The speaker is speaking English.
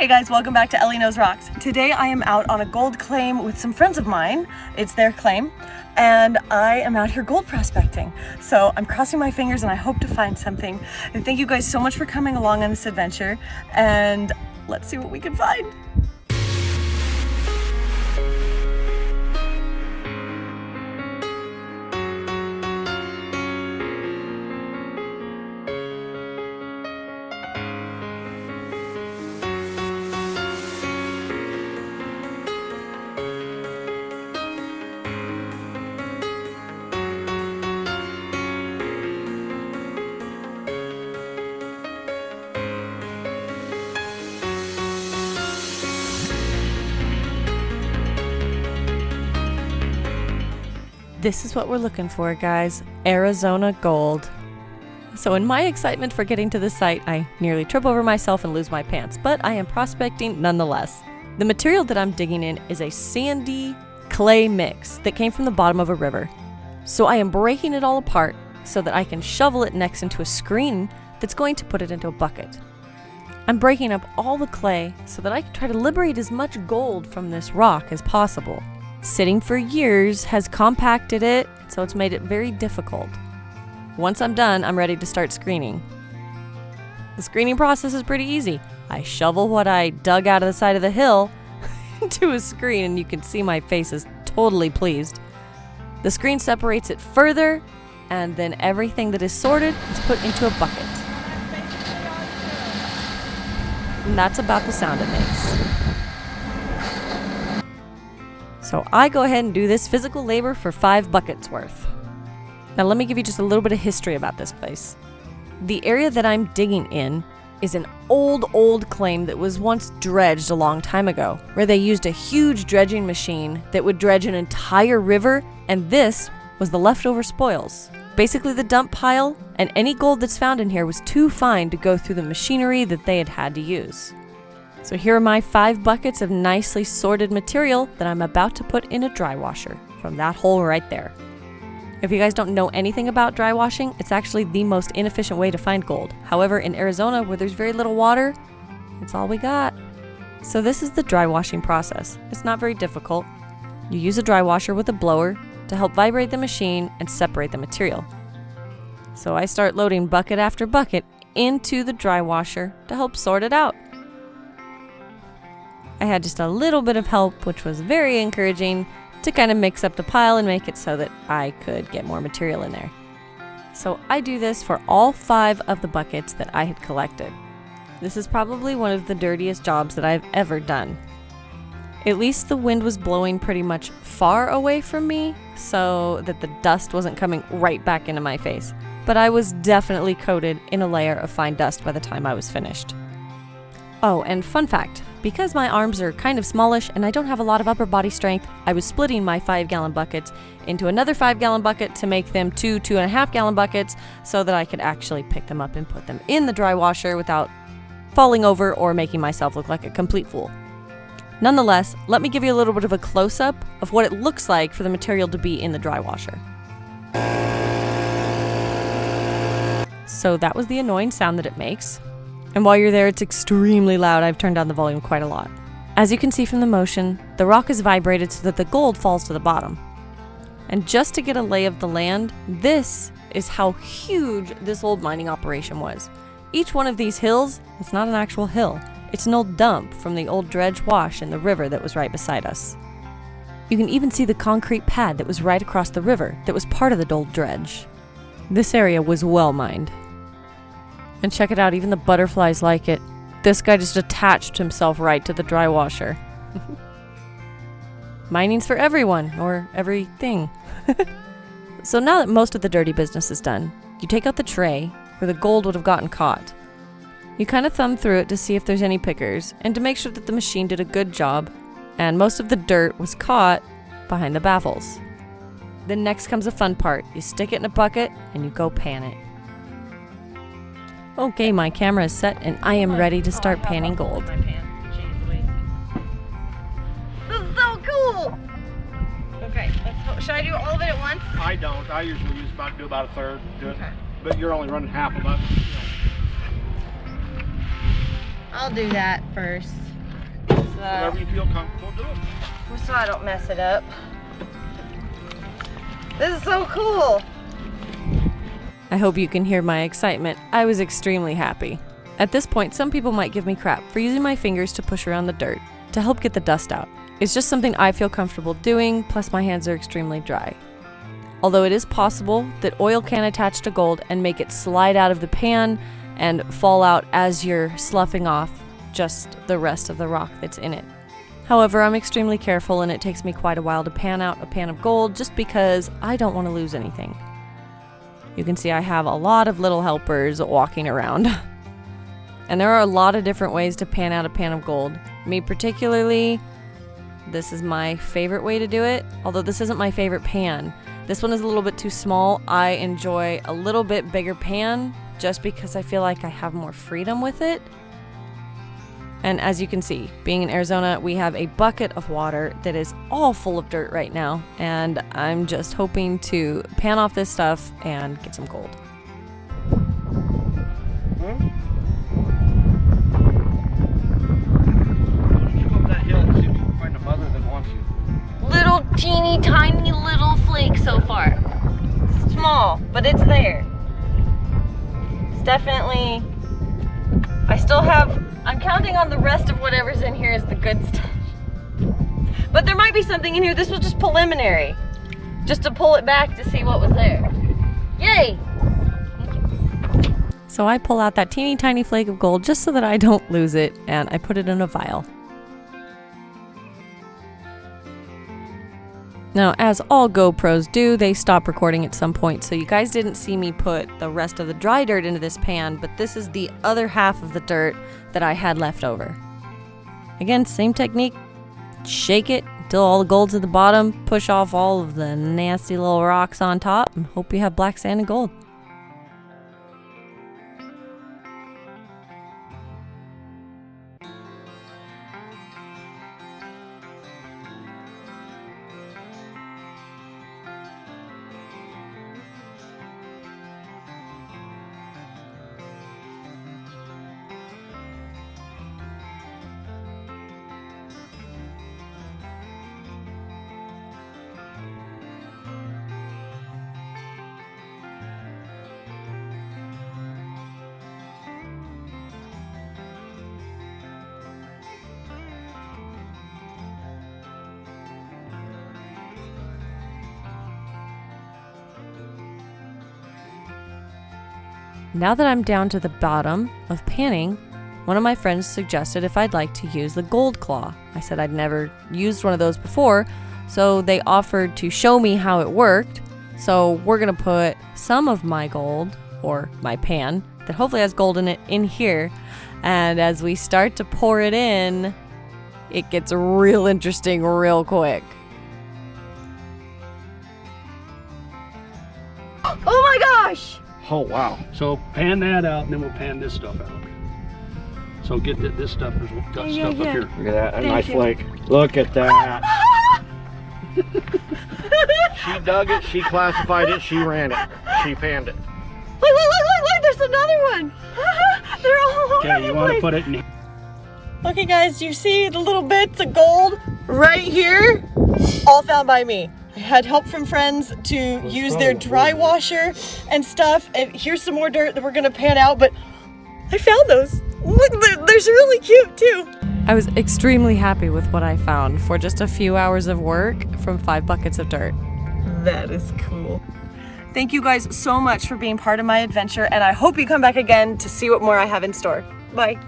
Hey guys, welcome back to Elley Knows Rocks. Today I am out on a gold claim with some friends of mine. It's their claim, and I am out here gold prospecting. So I'm crossing my fingers and I hope to find something. And thank you guys so much for coming along on this adventure, and let's see what we can find. This is what we're looking for, guys. Arizona gold. So in my excitement for getting to the site, I nearly trip over myself and lose my pants, but I am prospecting nonetheless. The material that I'm digging in is a sandy clay mix that came from the bottom of a river. So I am breaking it all apart so that I can shovel it next into a screen that's going to put it into a bucket. I'm breaking up all the clay so that I can try to liberate as much gold from this rock as possible. Sitting for years has compacted it, so it's made it very difficult. Once I'm done, I'm ready to start screening. The screening process is pretty easy. I shovel what I dug out of the side of the hill into a screen, and you can see my face is totally pleased. The screen separates it further, and then everything that is sorted is put into a bucket. And that's about the sound it makes. So I go ahead and do this physical labor for 5 buckets worth. Now let me give you just a little bit of history about this place. The area that I'm digging in is an old claim that was once dredged a long time ago, where they used a huge dredging machine that would dredge an entire river, and this was the leftover spoils. Basically the dump pile, and any gold that's found in here was too fine to go through the machinery that they had to use. So here are my 5 buckets of nicely sorted material that I'm about to put in a dry washer from that hole right there. If you guys don't know anything about dry washing, it's actually the most inefficient way to find gold. However, in Arizona, where there's very little water, it's all we got. So this is the dry washing process. It's not very difficult. You use a dry washer with a blower to help vibrate the machine and separate the material. So I start loading bucket after bucket into the dry washer to help sort it out. I had just a little bit of help, which was very encouraging, to kind of mix up the pile and make it so that I could get more material in there. So I do this for all 5 of the buckets that I had collected. This is probably one of the dirtiest jobs that I've ever done. At least the wind was blowing pretty much far away from me so that the dust wasn't coming right back into my face. But I was definitely coated in a layer of fine dust by the time I was finished. Oh, and fun fact, because my arms are kind of smallish and I don't have a lot of upper body strength, I was splitting my 5-gallon buckets into another 5-gallon bucket to make them 2.5-gallon buckets so that I could actually pick them up and put them in the dry washer without falling over or making myself look like a complete fool. Nonetheless, let me give you a little bit of a close-up of what it looks like for the material to be in the dry washer. So that was the annoying sound that it makes. And while you're there, it's extremely loud. I've turned down the volume quite a lot. As you can see from the motion, the rock is vibrated so that the gold falls to the bottom. And just to get a lay of the land, this is how huge this old mining operation was. Each one of these hills is not an actual hill. It's an old dump from the old dredge wash in the river that was right beside us. You can even see the concrete pad that was right across the river that was part of the old dredge. This area was well mined. And check it out, even the butterflies like it. This guy just attached himself right to the dry washer. Mining's for everyone, or everything. So now that most of the dirty business is done, you take out the tray where the gold would have gotten caught. You kind of thumb through it to see if there's any pickers, and to make sure that the machine did a good job, and most of the dirt was caught behind the baffles. Then next comes the fun part. You stick it in a bucket, and you go pan it. Okay, my camera is set and I am ready to start panning gold. This is so cool! Okay, let's go. Should I do all of it at once? I don't. I usually do about a third. Okay. But you're only running half of it. I'll do that first. Whatever you feel comfortable doing. So I don't mess it up. This is so cool. I hope you can hear my excitement. I was extremely happy. At this point, some people might give me crap for using my fingers to push around the dirt to help get the dust out. It's just something I feel comfortable doing, plus my hands are extremely dry. Although it is possible that oil can attach to gold and make it slide out of the pan and fall out as you're sloughing off just the rest of the rock that's in it. However, I'm extremely careful and it takes me quite a while to pan out a pan of gold just because I don't want to lose anything. You can see I have a lot of little helpers walking around. And there are a lot of different ways to pan out a pan of gold. Me particularly, this is my favorite way to do it, although this isn't my favorite pan. This one is a little bit too small. I enjoy a little bit bigger pan just because I feel like I have more freedom with it. And as you can see, being in Arizona, we have a bucket of water that is all full of dirt right now. And I'm just hoping to pan off this stuff and get some gold. Why don't you go up that hill and see if you can find a mother that wants you? Little teeny tiny little flake so far. Small, but it's there. It's definitely, I'm counting on the rest of whatever's in here as the good stuff. But there might be something in here. This was just preliminary. Just to pull it back to see what was there. Yay! So I pull out that teeny tiny flake of gold just so that I don't lose it, and I put it in a vial. Now, as all GoPros do, they stop recording at some point, so you guys didn't see me put the rest of the dry dirt into this pan, but this is the other half of the dirt that I had left over. Again, same technique. Shake it until all the gold's at the bottom, push off all of the nasty little rocks on top, and hope you have black sand and gold. Now that I'm down to the bottom of panning, one of my friends suggested if I'd like to use the gold claw. I said I'd never used one of those before, so they offered to show me how it worked. So we're gonna put some of my gold, or my pan, that hopefully has gold in it, in here. And as we start to pour it in, it gets real interesting real quick. Oh my gosh! Oh, wow. So pan that out, and then we'll pan this stuff out. So get this stuff, there's got stuff up here. Look at that, a nice flake. Look at that. She dug it, she classified it, she ran it, she panned it. Look, there's another one. They're all over the place. Okay, you want to put it in here. Okay guys, you see the little bits of gold right here? All found by me. I had help from friends to use their dry washer and stuff, and here's some more dirt that we're gonna pan out, but I found those. Look, they're really cute too. I was extremely happy with what I found for just a few hours of work from 5 buckets of dirt. That is cool. Thank you guys so much for being part of my adventure, and I hope you come back again to see what more I have in store. Bye.